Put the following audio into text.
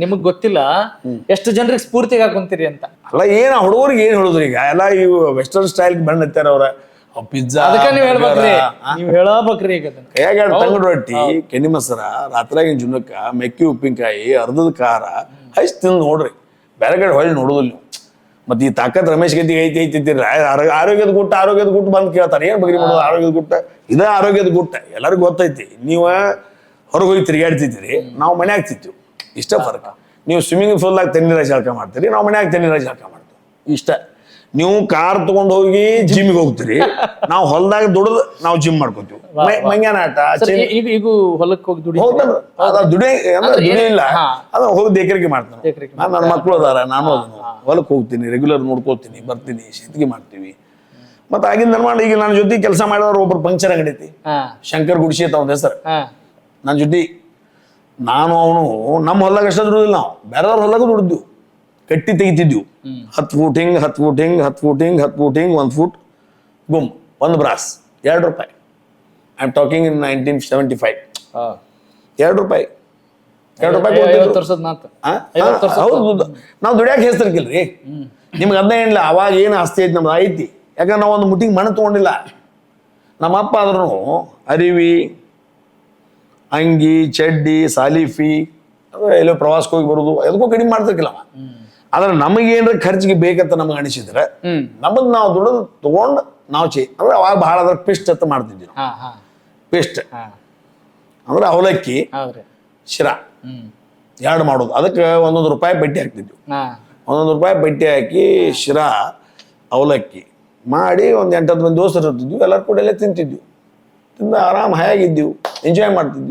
ನಿಮಗ್ ಗೊತ್ತಿಲ್ಲ ಎಷ್ಟು ಜನರಿಗೆ ಸ್ಫೂರ್ತಿಗೆ ಹಾಕೊಂತೀರಿ ಅಂತ. ಅಲ್ಲ ಏನ ಹುಡುಗರಿಗೆ ಏನ್ ಹೇಳುದ್ರಿ ಈಗ ಎಲ್ಲ ಇವು ವೆಸ್ಟರ್ನ್ ಸ್ಟೈಲ್ ಬಂದ್ ಹತ್ತಾರ ಅವ್ರ ಪಿಜ್ಜಾ ಅದಕ್ಕ ನೀವ್ ಹೇಳ್ಬೇಕ್ರಿ, ನೀವ್ ಹೇಳಬೇಕ್ರಿ. ಈಗ ಅದನ್ನ ಕೈಯಾಗ ಎರಡು ತಂಗಡ ರೊಟ್ಟಿ, ಕೆನಿ ಮಸರ, ರಾತ್ರಿಯಾಗಿನ ಜುನ್ನಕ್ಕ, ಮೆಕ್ಕಿ ಉಪ್ಪಿನಕಾಯಿ, ಅರ್ಧದ ಖಾರ ಹೈಸ್ ತಿಂದು ನೋಡ್ರಿ. ಬೇರೆ ಕಡೆ ಹೊಳ್ಳಿ ನೋಡುದಿಲ್ಲ ನೀವು. ಮತ್ತೆ ಈ ತಾಕತ್ ರಮೇಶ್ ಗದ್ದಿಗೆ ಐತಿರ್ರಿ ಆರೋಗ್ಯದ ಗುಟ್ಟ ಬಂದ್ ಕೇಳ್ತಾರೆ. ಏನ್ ಬಗ್ರಿ ಮಾಡೋದು ಆರೋಗ್ಯದ ಗುಟ್ಟ? ಇದ ಆರೋಗ್ಯದ ಗುಟ್ಟ, ಎಲ್ಲರಿಗೂ ಗೊತ್ತೈತಿ. ನೀವ ಹೊರಗೆ ಹೋಗಿ ತಿರುಗಾಡ್ತಿದ್ದೀರಿ, ನಾವು ಮನೆ ಆಗ್ತಿದ್ವಿ, ಇಷ್ಟ ಫರ್ಕ. ನೀವು ಸ್ವಿಮ್ಮಿಂಗ್ ಪೂಲ್ದಾಗ ತಣ್ಣೀರಾಗ ಜಳಕ ಮಾಡ್ತೀರಿ, ನಾವು ಮನ್ಯಾಗ ತಣ್ಣೀರಾಗ ಜಳಕ ಮಾಡ್ತೀವಿ, ಇಷ್ಟ. ನೀವು ಕಾರ್ ತಗೊಂಡ್ ಹೋಗಿ ಜಿಮ್ಗೆ ಹೋಗ್ತೀರಿ, ನಾವು ಹೊಲದಾಗ ದುಡ್ದು ನಾವು ಜಿಮ್ ಮಾಡ್ಕೋತೀವಿ. ಮಂಗ್ಯಾನ ಆಟ ಈಗ ಹೊಲಕ್ಕೆ ಹೋಗಿ ದುಡಿಯಿಲ್ಲ, ಅದ ಹೋಗಿ ದೇಕರಿಕೆ ಮಾಡ್ತಾನೆ. ನನ್ನ ಮಕ್ಕಳು ಅದಾರ, ನಾನು ಅದನ್ನು ಹೊಲಕ್ಕೆ ಹೋಗ್ತೀನಿ, ರೆಗ್ಯುಲರ್ ನೋಡ್ಕೋತೀನಿ, ಬರ್ತೀನಿ, ಶೆತ್ತಿಗೆ ಮಾಡ್ತೀವಿ. ಮತ್ತೆ ಆಗಿಂದ ಮಾಡಿ ಈಗ ನನ್ನ ಜೊತೆ ಕೆಲಸ ಮಾಡಿದವ್ರು ಒಬ್ರು ಪಂಕ್ಚರ್ ಅಂಗಡಿ, ಶಂಕರ್ ಗುಡಿಸಿ ಅಂತ ಒಂದ್ ಹೆಸರು. ನನ್ನ ಜೊತೆ ನಾನು ಅವನು ನಮ್ಮ ಹೊಲದಾಗ ಅಷ್ಟ ದುಡಿದಿಲ್ಲ, ನಾವು ಬೇರೆದವ್ರ ಹೊಲದಾಗ ದುಡಿದ್ವಿ. ಕಟ್ಟಿ ತೆಗಿತಿದ್ವಿ, 10 ಫೂಟ್ ಹಿಂಗ್ 10 ಫೂಟ್ ಹಿಂಗ್ 10 ಫೂಟ್ ಹಿಂಗ್ 10 ಫೂಟ್ ಹಿಂಗ್ 1 ಫೂಟ್ ಗುಮ್, ಒಂದು ಬ್ರಾಸ್ ₹2. ಐ ಆಮ್ ಟಾಕಿಂಗ್ ಇನ್ 1975. ₹2 ಹೌದು. ನಾವು ದುಡಿಯಾಕ ಹೆಸರಿಕಿಲ್ರಿ ನಿಮ್ಗೆ. ಅದನ್ನ ಏನಿಲ್ಲ, ಅವಾಗ ಏನು ಆಸ್ತಿ ಐತಿ ನಮ್ದು ಐತಿ. ಯಾಕಂದ್ರೆ ನಾವು ಒಂದು ಮುಟ್ಟಿಗೆ ಮಣ್ಣು ತಗೊಂಡಿಲ್ಲ. ನಮ್ಮ ಅಪ್ಪ ಆದ್ರೂ ಅರಿವಿ, ಅಂಗಿ, ಚಡ್ಡಿ, ಸಾಲಿಫಿ, ಎಲ್ಲೋ ಪ್ರವಾಸಕ್ಕೆ ಹೋಗಿ ಬರುದು, ಎದಕ್ಕೂ ಕಡಿಮೆ ಮಾಡ್ತಿರ್ಕಿಲ್ಲ. ಆದ್ರೆ ನಮಗೇನ್ರ ಖರ್ಚಿಗೆ ಬೇಕಂತ ನಮಗೆ ಅನಿಸಿದ್ರೆ ನಮ್ಮದ್ ನಾವು ದುಡ್ದು ತಗೊಂಡು ನಾವು ಅಂದ್ರೆ ಅವಾಗ ಬಹಳ ಅದ್ರ ಪಿಸ್ಟ್ ಅಂತ ಮಾಡ್ತಿದ್ವಿ ನಾವು. ಪಿಸ್ಟ್ ಅಂದ್ರೆ ಅವಲಕ್ಕಿ, ಶಿರಾ ಎರಡು ಮಾಡೋದು. ಅದಕ್ಕೆ ₹1 ಬಡ್ಡಿ ಹಾಕ್ತಿದ್ವಿ. ₹1 ಬಡ್ಡಿ ಹಾಕಿ ಶಿರಾ ಅವಲಕ್ಕಿ ಮಾಡಿ ಒಂದು 8-10 ಮಂದಿ ದೋಸ್ತರು ಇರ್ತಿದ್ವಿ. ಎಲ್ಲರೂ ಕೂಡ ಎಲ್ಲ ತಿಂತಿದ್ವಿ. ತಿಂದ ಆರಾಮ್ ಹಾಯಾಗಿದ್ದೀವಿ, ಎಂಜಾಯ್ ಮಾಡ್ತಿದ್ವಿ.